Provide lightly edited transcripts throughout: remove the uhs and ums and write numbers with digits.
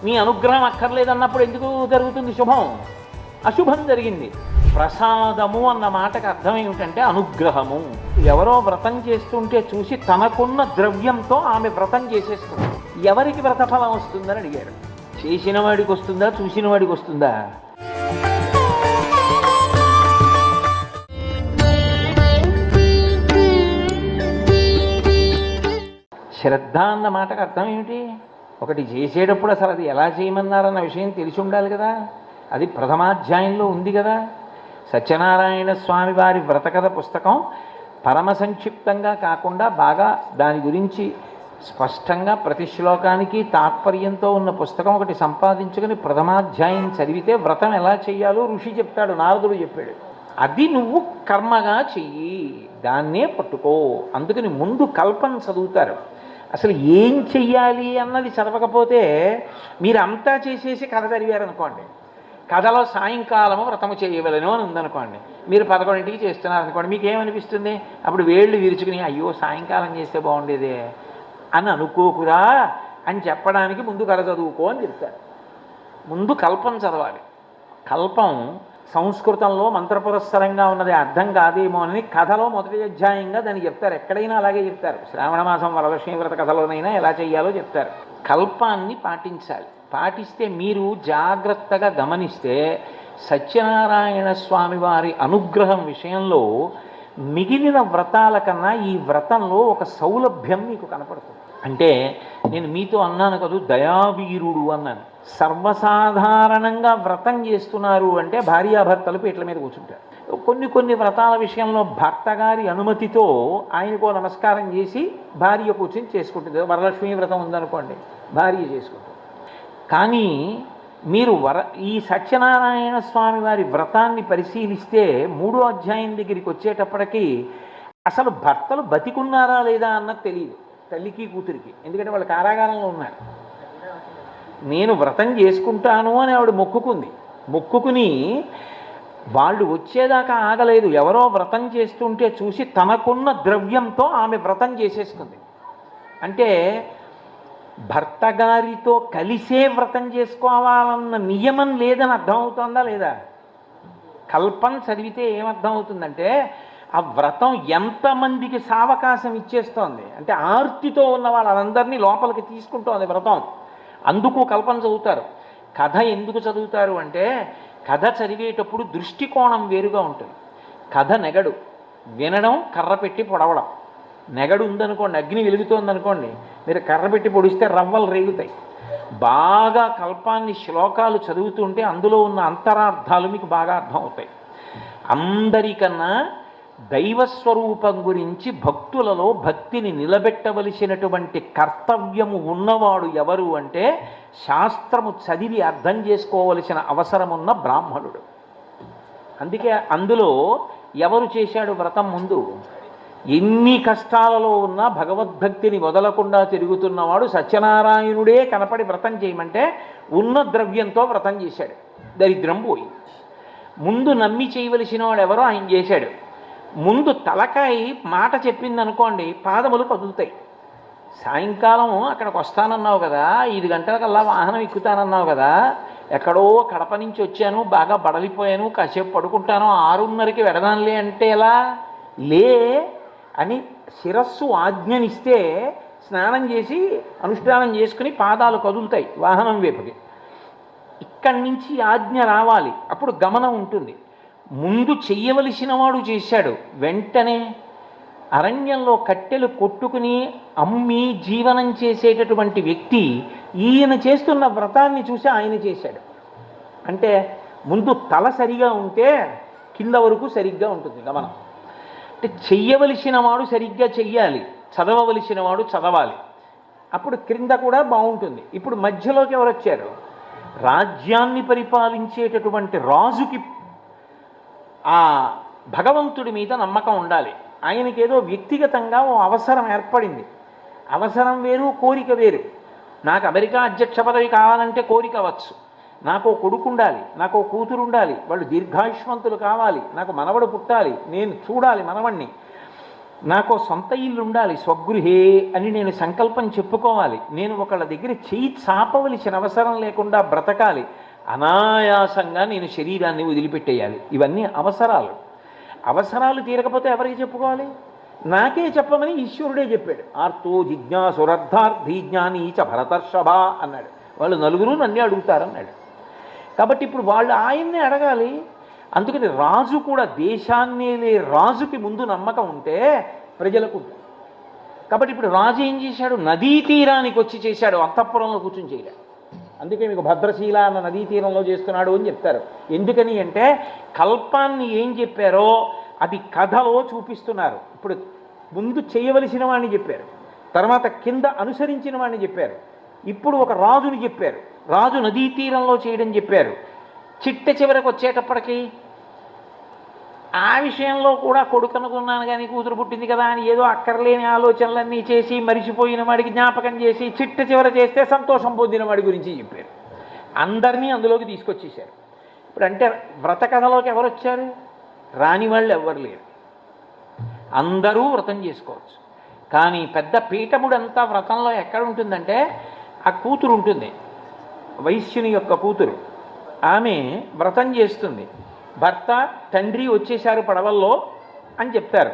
నీ అనుగ్రహం అక్కర్లేదన్నప్పుడు ఎందుకు జరుగుతుంది శుభం? అశుభం జరిగింది. ప్రసాదము అన్న మాటకు అర్థం ఏమిటంటే అనుగ్రహము. ఎవరో వ్రతం చేస్తుంటే చూసి తనకున్న ద్రవ్యంతో ఆమె వ్రతం చేసేస్తుంది. ఎవరికి వ్రతఫలం వస్తుందని అడిగాడు. చేసిన వాడికి వస్తుందా, చూసిన వాడికి వస్తుందా? శ్రద్ధ అన్న మాటకు అర్థం ఏమిటి? ఒకటి చేసేటప్పుడు అసలు అది ఎలా చేయమన్నారన్న విషయం తెలిసి ఉండాలి కదా. అది ప్రథమాధ్యాయంలో ఉంది కదా. సత్యనారాయణ స్వామి వారి వ్రతకథ పుస్తకం పరమ సంక్షిప్తంగా కాకుండా బాగా దాని గురించి స్పష్టంగా ప్రతి శ్లోకానికి తాత్పర్యంతో ఉన్న పుస్తకం ఒకటి సంపాదించుకుని ప్రథమాధ్యాయం చదివితే వ్రతం ఎలా చెయ్యాలో ఋషి చెప్తాడు, నారదుడు చెప్పాడు. అది నువ్వు కర్మగా చెయ్యి, దాన్నే పట్టుకో. అందుకని ముందు కల్పన చదువుతారు. అసలు ఏం చెయ్యాలి అన్నది చదవకపోతే మీరు అంతా చేసేసి కథ చదివారనుకోండి, కథలో సాయంకాలము వ్రతము చేయవలను అని ఉందనుకోండి, మీరు 11ంటికి చేస్తున్నారనుకోండి, మీకు ఏమనిపిస్తుంది? అప్పుడు వేళ్ళు విరుచుకుని అయ్యో సాయంకాలం చేస్తే బాగుండేదే అని అనుకోకురా అని చెప్పడానికి ముందు కథ చదువుకో అని చెప్తారు. ముందు కల్పం చదవాలి. కల్పం సంస్కృతంలో మంత్రపురస్సరంగా ఉన్నది అర్థం కాదేమో అని కథలో మొదటి అధ్యాయంగా దాన్ని చెప్తారు. ఎక్కడైనా అలాగే చెప్తారు. శ్రావణ మాసం వరలక్ష్మీ వ్రత కథలోనైనా ఎలా చేయాలో చెప్తారు. కల్పాన్ని పాటించాలి. పాటిస్తే మీరు జాగ్రత్తగా గమనిస్తే సత్యనారాయణ స్వామి వారి అనుగ్రహం విషయంలో మిగిలిన వ్రతాల కన్నా ఈ వ్రతంలో ఒక సౌలభ్యం మీకు కనపడుతుంది. అంటే నేను మీతో అన్నాను కదా, దయావీరుడు అన్నాను. సర్వసాధారణంగా వ్రతం చేస్తున్నారు అంటే భార్యాభర్తలు పీటల మీద కూర్చుంటారు. కొన్ని వ్రతాల విషయంలో భర్త గారి అనుమతితో ఆయనకో నమస్కారం చేసి భార్య కూర్చొని చేసుకుంటుంది. వరలక్ష్మీ వ్రతం ఉందనుకోండి, భార్య చేసుకుంటుంది. కానీ మీరు ఈ సత్యనారాయణ స్వామి వారి వ్రతాన్ని పరిశీలిస్తే 3వ అధ్యాయం దగ్గరికి వచ్చేటప్పటికీ అసలు భర్తలు బతికున్నారా లేదా అన్నది తెలియదు తల్లికి కూతురికి. ఎందుకంటే వాళ్ళు కారాగారంలో ఉన్నారు. నేను వ్రతం చేసుకుంటాను అని ఆవిడ మొక్కుకుని వాళ్ళు వచ్చేదాకా ఆగలేదు. ఎవరో వ్రతం చేస్తుంటే చూసి తనకున్న ద్రవ్యంతో ఆమె వ్రతం చేసేసుకుంది. అంటే భర్త గారితో కలిసే వ్రతం చేసుకోవాలన్న నియమం లేదని అర్థమవుతుందా లేదా? కల్పన చదివితే ఏమర్థం అవుతుందంటే ఆ వ్రతం ఎంతమందికి సావకాశం ఇచ్చేస్తోంది అంటే ఆర్తితో ఉన్న వాళ్ళందరినీ లోపలికి తీసుకుంటోంది వ్రతం. అందుకు కల్పన చదువుతారు. కథ ఎందుకు చదువుతారు అంటే కథ చదివేటప్పుడు దృష్టికోణం వేరుగా ఉంటుంది. కథ నెగడు, వినడం కర్ర పెట్టి పొడవడం. నెగడు ఉందనుకోండి, అగ్ని వెలుగుతోందనుకోండి, మీరు కర్ర పెట్టి పొడిస్తే రవ్వలు రేగుతాయి. బాగా కల్పాన్ని శ్లోకాలు చదువుతుంటే అందులో ఉన్న అంతరార్థాలు మీకు బాగా అర్థమవుతాయి. అందరికన్నా దైవస్వరూపం గురించి భక్తులలో భక్తిని నిలబెట్టవలసినటువంటి కర్తవ్యము ఉన్నవాడు ఎవరు అంటే శాస్త్రము చదివి అర్థం చేసుకోవలసిన అవసరమున్న బ్రాహ్మణుడు. అందుకే అందులో ఎవరు చేశాడు వ్రతం ముందు? ఎన్ని కష్టాలలో ఉన్నా భగవద్భక్తిని వదలకుండా తిరుగుతున్నవాడు సత్యనారాయణుడే కనపడి వ్రతం చేయమంటే ఉన్న ద్రవ్యంతో వ్రతం చేశాడు. దరిద్రం పోయి. ముందు నమ్మి చేయవలసిన వాడు ఎవరో ఆయన చేశాడు. ముందు తలకాయ మాట చెప్పిందనుకోండి, పాదములు కదులుతాయి. సాయంకాలం అక్కడికి వస్తానన్నావు కదా, 5 గంటలకల్లా వాహనం ఎక్కుతానన్నావు కదా, ఎక్కడో కడప నుంచి వచ్చాను, బాగా బడలిపోయాను, కాసేపు పడుకుంటాను, 6:30కి వెడదానులే అంటే ఎలా? లే అని శిరస్సు ఆజ్ఞనిస్తే స్నానం చేసి అనుష్ఠానం చేసుకుని పాదాలు కదులుతాయి వాహనం వైపుకి. ఇక్కడి నుంచి ఆజ్ఞ రావాలి, అప్పుడు గమనం ఉంటుంది. ముందు చెయ్యవలసిన వాడు చేశాడు. వెంటనే అరణ్యంలో కట్టెలు కొట్టుకుని అమ్మి జీవనం చేసేటటువంటి వ్యక్తి ఈయన చేస్తున్న వ్రతాన్ని చూసి ఆయన చేశాడు. అంటే ముందు తల సరిగా ఉంటే కింద వరకు సరిగ్గా ఉంటుంది గమనం. అంటే చెయ్యవలసిన వాడు సరిగ్గా చెయ్యాలి, చదవవలసిన వాడు చదవాలి, అప్పుడు క్రింద కూడా బాగుంటుంది. ఇప్పుడు మధ్యలోకి ఎవరు వచ్చారు? రాజ్యాన్ని పరిపాలించేటటువంటి రాజుకి ఆ భగవంతుడి మీద నమ్మకం ఉండాలి. ఆయనకేదో వ్యక్తిగతంగా ఓ అవసరం ఏర్పడింది. అవసరం వేరు, కోరిక వేరు. నాకు అమెరికా అధ్యక్ష పదవి కావాలంటే కోరిక అవ్వచ్చు. నాకు కొడుకు ఉండాలి, నాకు కూతురు ఉండాలి, వాళ్ళు దీర్ఘాయుష్మంతులు కావాలి, నాకు మనవడు పుట్టాలి, నేను చూడాలి మనవణ్ణి. నాకు సొంత ఇల్లు ఉండాలి, స్వగృహే అని నేను సంకల్పం చెప్పుకోవాలి, నేను ఒకళ్ళ దగ్గర చేయి చాపవలసిన అవసరం లేకుండా బ్రతకాలి, అనాయాసంగా నేను శరీరాన్ని వదిలిపెట్టేయాలి. ఇవన్నీ అవసరాలు. అవసరాలు తీరకపోతే ఎవరికి చెప్పుకోవాలి? నాకే చెప్పమని ఈశ్వరుడే చెప్పాడు. ఆర్తో జిజ్ఞాసురర్థార్థి జ్ఞాని చ భరతర్షభ అన్నాడు. వాళ్ళు నలుగురు నన్నే అడుగుతారన్నాడు. కాబట్టి ఇప్పుడు వాళ్ళు ఆయన్నే అడగాలి. అందుకని రాజు కూడా దేశాన్నేలే రాజుకి ముందు నమ్మకం ఉంటే ప్రజలకు ఉంటుంది. కాబట్టి ఇప్పుడు రాజు ఏం చేశాడు? నదీ తీరానికి వచ్చి చేశాడు, అంతఃపురంలో కూర్చొని చేయలేదు. అందుకే మీకు భద్రశీల అన్న నదీ తీరంలో చేస్తున్నాడు అని చెప్తారు. ఎందుకని అంటే కల్పాన్ని ఏం చెప్పారో అది కథలో చూపిస్తున్నారు. ఇప్పుడు ముందు చేయవలసిన వాడిని చెప్పారు, తర్వాత కింద అనుసరించిన వాడిని చెప్పారు, ఇప్పుడు ఒక రాజుని చెప్పారు, రాజు నదీ తీరంలో చేయడం చెప్పారు. చిట్ట చివరికి వచ్చేటప్పటికి ఆ విషయంలో కూడా కొడుకు అనుకున్నాను కానీ కూతురు పుట్టింది కదా అని ఏదో అక్కర్లేని ఆలోచనలన్నీ చేసి మరిచిపోయిన వాడికి జ్ఞాపకం చేసి చిట్ట చివర చేస్తే సంతోషం పొందిన వాడి గురించి చెప్పారు. అందరినీ అందులోకి తీసుకొచ్చేసారు. ఇప్పుడు అంటే వ్రత కథలోకి ఎవరు వచ్చారు? రాని వాళ్ళు ఎవ్వరు లేరు. అందరూ వ్రతం చేసుకోవచ్చు. కానీ పెద్ద పీఠముడంతా వ్రతంలో ఎక్కడ ఉంటుందంటే ఆ కూతురు ఉంటుంది, వైశ్యుని యొక్క కూతురు. ఆమె వ్రతం చేస్తుంది. భర్త తండ్రి వచ్చేశారు పడవల్లో అని చెప్తారు.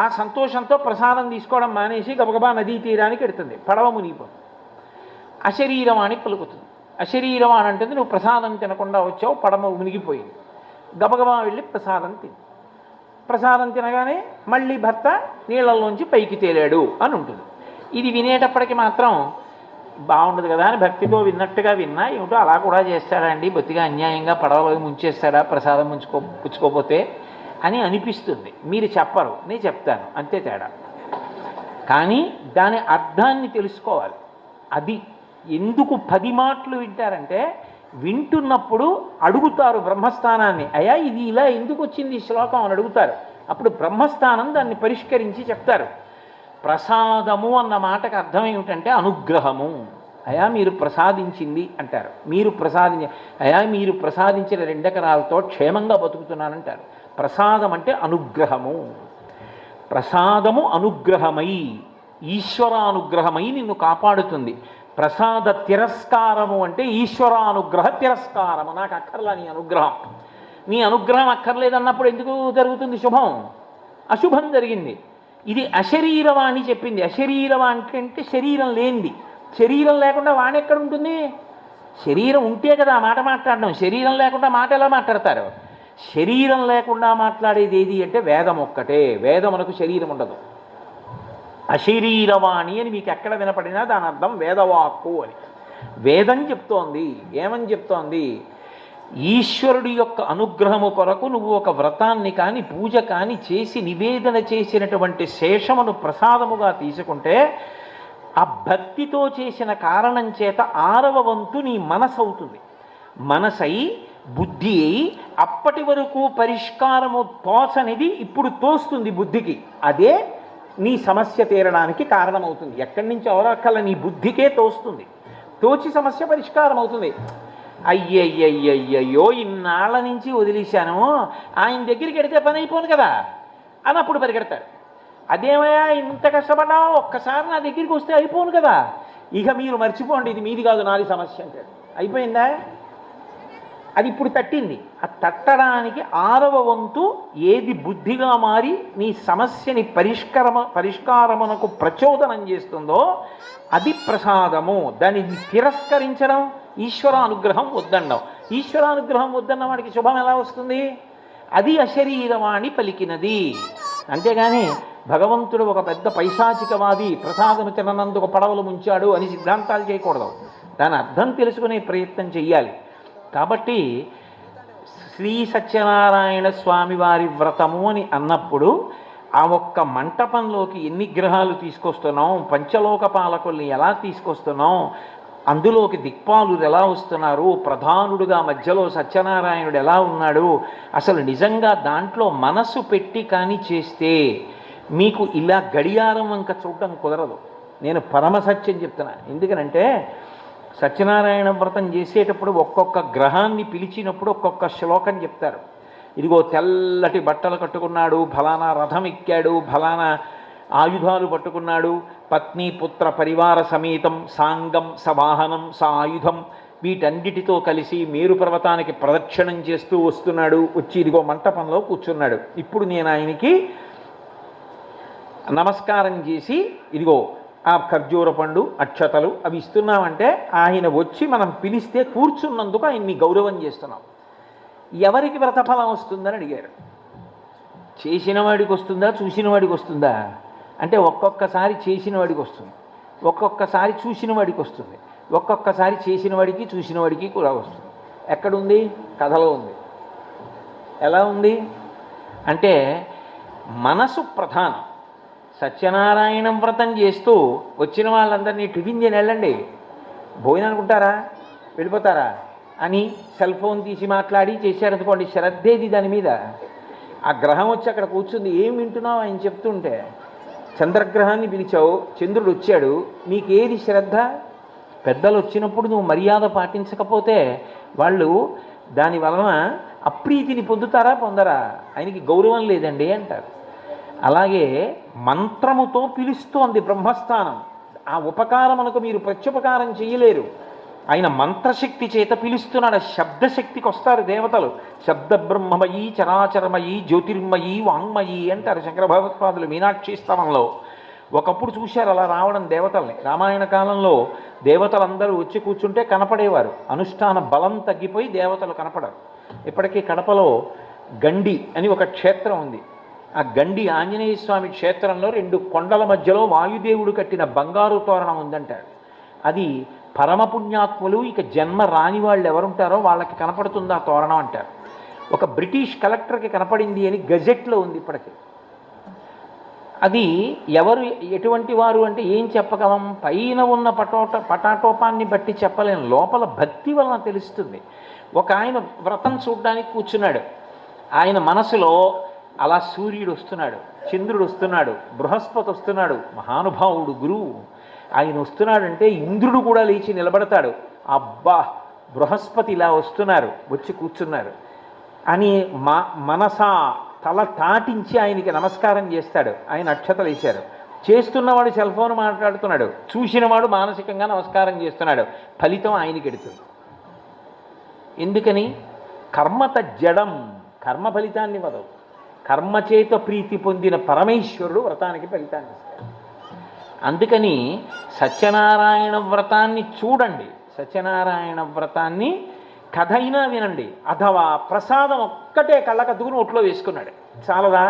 ఆ సంతోషంతో ప్రసాదం తీసుకోవడం మానేసి గబగబా నదీ తీరానికి ఎడుతుంది. పడవ మునిగిపోతుంది. అశరీరవాణి పలుకుతుంది. అశరీరవాణి అంటుంది, నువ్వు ప్రసాదం తినకుండా వచ్చావు, పడవ మునిగిపోయింది. గబగబా వెళ్ళి ప్రసాదం తిని, ప్రసాదం తినగానే మళ్ళీ భర్త నీళ్ళల్లోంచి పైకి తేలాడు అని ఉంటుంది. ఇది వినేటప్పటికి మాత్రం బాగుండదు కదా అని భక్తితో విన్నట్టుగా విన్నా, ఏమిటో అలా కూడా చేస్తాడండి, బొత్తిగా అన్యాయంగా పడవలో ముంచేస్తాడా ప్రసాదం పుచ్చుకోపోతే అని అనిపిస్తుంది. మీరు చెప్పరు, నేను చెప్తాను, అంతే తేడా. కానీ దాని అర్థాన్ని తెలుసుకోవాలి. అది ఎందుకు 10 మాటలు వింటారంటే వింటున్నప్పుడు అడుగుతారు బ్రహ్మస్థానాన్ని, అయ్యా ఇది ఇలా ఎందుకు వచ్చింది ఈ శ్లోకం అని అడుగుతారు. అప్పుడు బ్రహ్మస్థానం దాన్ని పరిష్కరించి చెప్తారు. ప్రసాదము అన్న మాటకు అర్థం ఏమిటంటే అనుగ్రహము. అయా మీరు ప్రసాదించింది అంటారు. మీరు ప్రసాదించిన 2 ఎకరాలతో క్షేమంగా బతుకుతున్నానంటారు. ప్రసాదం అంటే అనుగ్రహము. ప్రసాదము అనుగ్రహమై, ఈశ్వరానుగ్రహమై నిన్ను కాపాడుతుంది. ప్రసాద తిరస్కారము అంటే ఈశ్వరానుగ్రహ తిరస్కారము. నాకు అక్కర్లా నీ అనుగ్రహం. నీ అనుగ్రహం అక్కర్లేదన్నప్పుడు ఎందుకు జరుగుతుంది శుభం? అశుభం జరిగింది. ఇది అశరీరవాణి చెప్పింది. అశరీరవాణి అంటే శరీరం లేనిది. శరీరం లేకుండా వాణి ఎక్కడ ఉంటుంది? శరీరం ఉంటే కదా ఆ మాట మాట్లాడడం. శరీరం లేకుండా మాట ఎలా మాట్లాడతారు? శరీరం లేకుండా మాట్లాడేది ఏది అంటే వేదం ఒక్కటే. వేదమునకు శరీరం ఉండదు. అశరీరవాణి అని మీకు ఎక్కడ వినపడినా దాని అర్థం వేదవాక్కు అని. వేదం చెప్తోంది. ఏమని చెప్తోంది? ఈశ్వరుడి యొక్క అనుగ్రహము కొరకు నువ్వు ఒక వ్రతాన్ని కానీ పూజ కానీ చేసి నివేదన చేసినటువంటి శేషమును ప్రసాదముగా తీసుకుంటే ఆ భక్తితో చేసిన కారణం చేత 6వ వంతు నీ మనసు అవుతుంది. మనసై బుద్ధి అయి అప్పటి వరకు పరిష్కారము తోచనిది ఇప్పుడు తోస్తుంది బుద్ధికి. అదే నీ సమస్య తీరడానికి కారణమవుతుంది. ఎక్కడి నుంచి అవరక్కల నీ బుద్ధికే తోస్తుంది. తోచి సమస్య పరిష్కారం అవుతుంది. అయ్యయ్యయ్యయ్యో ఇన్నాళ్ళ నుంచి వదిలేశాను, ఆయన దగ్గరికి వెడితే పని అయిపోను కదా అని అప్పుడు పరిగెడతాడు. అదేమయ్యా ఇంత కష్టపడ్డావు, ఒక్కసారి నా దగ్గరికి వస్తే అయిపోను కదా, ఇక మీరు మర్చిపోండి, ఇది మీది కాదు నాది సమస్య అంటాడు. అయిపోయిందా? అది ఇప్పుడు తట్టింది. ఆ తట్టడానికి 6వ వంతు ఏది బుద్ధిగా మారి నీ సమస్యని పరిష్కారమునకు ప్రచోదనం చేస్తుందో అది ప్రసాదము. దాన్ని తిరస్కరించడం ఈశ్వరానుగ్రహం వద్దన్నాం. ఈశ్వరానుగ్రహం వద్దన్న వాడికి శుభం ఎలా వస్తుంది? అది అశరీరవాణి పలికినది. అంతేగాని భగవంతుడు ఒక పెద్ద పైశాచికవాది, ప్రసాదము తిననందుకు పడవలు ముంచాడు అని సిద్ధాంతాలు చేయకూడదు. దాని అర్థం తెలుసుకునే ప్రయత్నం చెయ్యాలి. కాబట్టి శ్రీ సత్యనారాయణ స్వామి వారి వ్రతము అని అన్నప్పుడు ఆ ఒక్క మంటపంలోకి ఎన్ని గ్రహాలు తీసుకొస్తున్నాం, పంచలోక పాలకుల్ని ఎలా తీసుకొస్తున్నాం, అందులోకి దిక్పాలురు ఎలా వస్తున్నారు, ప్రధానుడుగా మధ్యలో సత్యనారాయణుడు ఎలా ఉన్నాడు, అసలు నిజంగా దాంట్లో మనసు పెట్టి కానీ చేస్తే మీకు ఇలా గడియారం వంక చూడటం కుదరదు. నేను పరమసత్యం చెప్తున్నా. ఎందుకనంటే సత్యనారాయణ వ్రతం చేసేటప్పుడు ఒక్కొక్క గ్రహాన్ని పిలిచినప్పుడు ఒక్కొక్క శ్లోకం చెప్తారు. ఇదిగో తెల్లటి బట్టలు కట్టుకున్నాడు, ఫలానా రథం ఎక్కాడు, ఫలానా ఆయుధాలు పట్టుకున్నాడు, పత్ని పుత్ర పరివార సమేతం సాంగం సవాహనం సాయుధం వీటన్నిటితో కలిసి మేరు పర్వతానికి ప్రదక్షిణం చేస్తూ వస్తున్నాడు. వచ్చి ఇదిగో మంటపంలో కూర్చున్నాడు. ఇప్పుడు నేను ఆయనకి నమస్కారం చేసి ఇదిగో ఆ ఖర్జూర పండు అక్షతలు అవి ఇస్తున్నామంటే ఆయన వచ్చి మనం పిలిస్తే కూర్చున్నందుకు ఆయన్ని గౌరవం చేస్తున్నాం. ఎవరికి వ్రతఫలం వస్తుందని అడిగారు. చేసిన వాడికి వస్తుందా, చూసిన వాడికి వస్తుందా అంటే ఒక్కొక్కసారి చేసిన వాడికి వస్తుంది, ఒక్కొక్కసారి చూసిన వాడికి వస్తుంది, ఒక్కొక్కసారి చేసిన వాడికి చూసిన వాడికి కూడా వస్తుంది. ఎక్కడుంది? కథలో ఉంది. ఎలా ఉంది అంటే మనసు ప్రధానం. సత్యనారాయణ వ్రతం చేస్తూ వచ్చిన వాళ్ళందరినీ టిఫిన్ చేయని వెళ్ళండి, భోజనం అనుకుంటారా, వెళ్ళిపోతారా అని సెల్ ఫోన్ తీసి మాట్లాడి చేశారనుకోండి, శ్రద్ధేది దాని మీద. ఆ గ్రహం వచ్చి అక్కడ కూర్చుంది, ఏం వింటున్నావు ఆయన చెప్తుంటే. చంద్రగ్రహాన్ని పిలిచావు, చంద్రుడు వచ్చాడు, నీకేది శ్రద్ధ? పెద్దలు వచ్చినప్పుడు నువ్వు మర్యాద పాటించకపోతే వాళ్ళు దాని వలన అప్రీతిని పొందుతారా, పొందరా? ఆయనకి గౌరవం లేదండి అంటారు. అలాగే మంత్రముతో పిలుస్తోంది బ్రహ్మస్థానం. ఆ ఉపకారమునకు మీరు ప్రత్యుపకారం చేయలేరు. ఆయన మంత్రశక్తి చేత పిలుస్తున్నాడు. శబ్దశక్తికి వస్తారు దేవతలు. శబ్ద బ్రహ్మమయీ చరాచరమయీ జ్యోతిర్మయీ వాంగ్మయీ అంటారు శంకర భగవత్పాదులు మీనాక్షి స్తవంలో. ఒకప్పుడు చూశారు అలా రావడం దేవతల్ని. రామాయణ కాలంలో దేవతలందరూ వచ్చి కూర్చుంటే కనపడేవారు. అనుష్ఠాన బలం తగ్గిపోయి దేవతలు కనపడరు. ఇప్పటికీ కడపలో గండి అని ఒక క్షేత్రం ఉంది. ఆ గండి ఆంజనేయ స్వామి క్షేత్రంలో 2 కొండల మధ్యలో వాయుదేవుడు కట్టిన బంగారు తోరణం ఉందంటారు. అది పరమపుణ్యాత్ములు, ఇక జన్మ రాని వాళ్ళు ఎవరుంటారో వాళ్ళకి కనపడుతుంది ఆ తోరణం అంటారు. ఒక బ్రిటిష్ కలెక్టర్కి కనపడింది అని గజెట్లో ఉంది ఇప్పటికీ. అది ఎవరు ఎటువంటి వారు అంటే ఏం చెప్పగలం? పైన ఉన్న పటాటోపాన్ని బట్టి చెప్పలేను, లోపల భక్తి వలన తెలుస్తుంది. ఒక ఆయన వ్రతం చూడడానికి కూర్చున్నాడు. ఆయన మనసులో అలా సూర్యుడు వస్తున్నాడు, చంద్రుడు వస్తున్నాడు, బృహస్పతి వస్తున్నాడు, మహానుభావుడు గురువు ఆయన వస్తున్నాడంటే ఇంద్రుడు కూడా లేచి నిలబడతాడు. అబ్బా బృహస్పతి ఇలా వస్తున్నారు, వచ్చి కూర్చున్నారు అని మనసా తల తాటించి ఆయనకి నమస్కారం చేస్తాడు. ఆయన అక్షతలు వేశారు. చేస్తున్నవాడు సెల్ ఫోన్ మాట్లాడుతున్నాడు, చూసినవాడు మానసికంగా నమస్కారం చేస్తున్నాడు. ఫలితం ఆయనకి ఎడుతుంది. ఎందుకని? కర్మత జడం, కర్మ ఫలితాన్ని ఇవ్వదు. కర్మచేత ప్రీతి పొందిన పరమేశ్వరుడు వ్రతానికి ఫలితాన్ని ఇస్తాడు. అందుకని సత్యనారాయణ వ్రతాన్ని చూడండి, సత్యనారాయణ వ్రతాన్ని కథ అయినా వినండి. అథవా ప్రసాదం ఒక్కటే కళ్ళకద్దుకుని ఒట్లో వేసుకున్నాడు, చాలదా?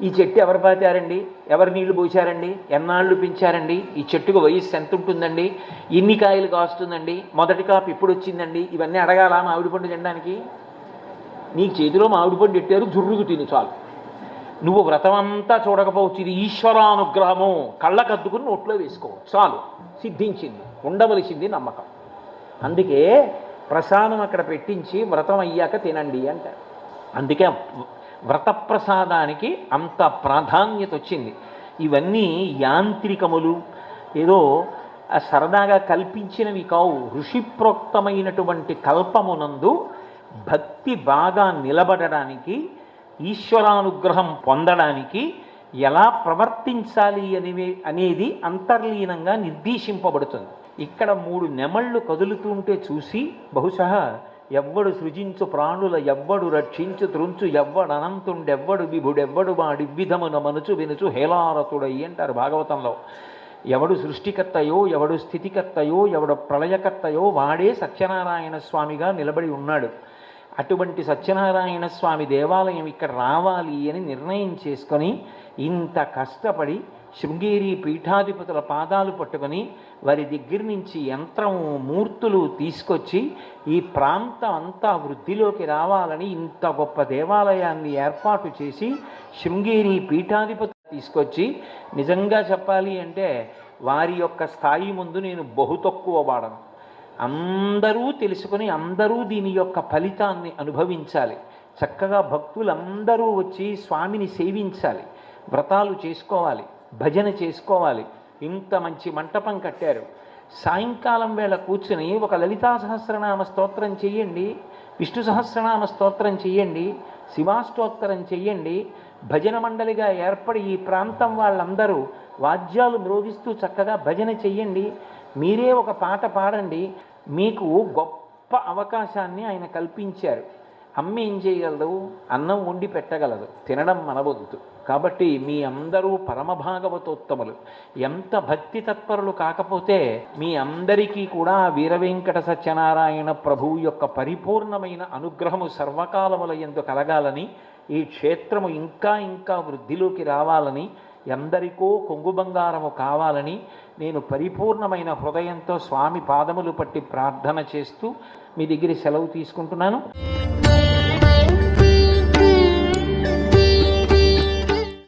ఈ చెట్టు ఎవరు పాతారండి, ఎవరు నీళ్లు పోశారండి, ఎన్నాళ్ళు పెంచారండి, ఈ చెట్టుకు వయస్సు ఎంత ఉంటుందండి, ఎన్ని కాయలు కాస్తుందండి, మొదటి కాపు ఎప్పుడు వచ్చిందండి, ఇవన్నీ అడగాలా మామిడి పండు తినడానికి? నీ చేతిలో మామిడి పండు పెట్టారు, జుర్రుకు తిని చాలు. నువ్వు వ్రతమంతా చూడకపోవచ్చు, ఇది ఈశ్వరానుగ్రహము, కళ్ళకద్దుకుని నోట్లో వేసుకో చాలు, సిద్ధించింది. ఉండవలసింది నమ్మకం. అందుకే ప్రసాదం అక్కడ పెట్టించి వ్రతం అయ్యాక తినండి అంటారు. అందుకే వ్రత ప్రసాదానికి అంత ప్రాధాన్యత వచ్చింది. ఇవన్నీ యాంత్రికములు, ఏదో సరదాగా కల్పించినవి కావు. ఋషిప్రోక్తమైనటువంటి కల్పమునందు భక్తి బాగా నిలబడడానికి, ఈశ్వరానుగ్రహం పొందడానికి ఎలా ప్రవర్తించాలి అనేది అంతర్లీనంగా నిర్దేశింపబడుతుంది. ఇక్కడ 3 నెమళ్ళు కదులుతుంటే చూసి బహుశా ఎవ్వడు సృజించు ప్రాణుల ఎవ్వడు రక్షించు త్రుంచు ఎవ్వడనంతుండెవ్వడు విభుడెవ్వడు వాడి విధమున మనుచు వినుచు హేలారతుడై అంటారు భాగవతంలో. ఎవడు సృష్టికర్తయో, ఎవడు స్థితికర్తయో, ఎవడు ప్రళయకర్తయో వాడే సత్యనారాయణ స్వామిగా నిలబడి ఉన్నాడు. అటువంటి సత్యనారాయణ స్వామి దేవాలయం ఇక్కడ రావాలి అని నిర్ణయం చేసుకొని ఇంత కష్టపడి శృంగేరి పీఠాధిపతుల పాదాలు పట్టుకొని వారి దగ్గర నుంచి యంత్రము మూర్తులు తీసుకొచ్చి ఈ ప్రాంతం అంతా వృద్ధిలోకి రావాలని ఇంత గొప్ప దేవాలయాన్ని ఏర్పాటు చేసి శృంగేరి పీఠాధిపతులు తీసుకొచ్చి, నిజంగా చెప్పాలి అంటే వారి యొక్క స్థాయి ముందు నేను బహు తక్కువ వాడను. అందరూ తెలుసుకొని అందరూ దీని యొక్క ఫలితాన్ని అనుభవించాలి. చక్కగా భక్తులందరూ వచ్చి స్వామిని సేవించాలి, వ్రతాలు చేసుకోవాలి, భజన చేసుకోవాలి. ఇంత మంచి మంటపం కట్టారు. సాయంకాలం వేళ కూర్చుని ఒక లలితా సహస్రనామ స్తోత్రం చెయ్యండి. విష్ణు సహస్రనామ స్తోత్రం చెయ్యండి, శివాష్టోత్తరం చెయ్యండి. భజన మండలిగా ఏర్పడి ఈ ప్రాంతం వాళ్ళందరూ వాద్యాలు మ్రోగిస్తూ చక్కగా భజన చెయ్యండి. మీరే ఒక పాట పాడండి. మీకు గొప్ప అవకాశాన్ని ఆయన కల్పించారు. అమ్మ ఏం చేయగలదు? అన్నం వండి పెట్టగలదు, తినడం మన వంతు. కాబట్టి మీ అందరూ పరమభాగవతోత్తములు. ఎంత భక్తి తత్పరులు కాకపోతే మీ అందరికీ కూడా వీరవెంకట సత్యనారాయణ ప్రభువు యొక్క పరిపూర్ణమైన అనుగ్రహము సర్వకాలముల యందు కలగాలని, ఈ క్షేత్రము ఇంకా ఇంకా వృద్ధిలోకి రావాలని, ఎందరికో కొంగు బంగారము కావాలని నేను పరిపూర్ణమైన హృదయంతో స్వామి పాదములు పట్టి ప్రార్థన చేస్తూ మీ దగ్గర సెలవు తీసుకుంటున్నాను.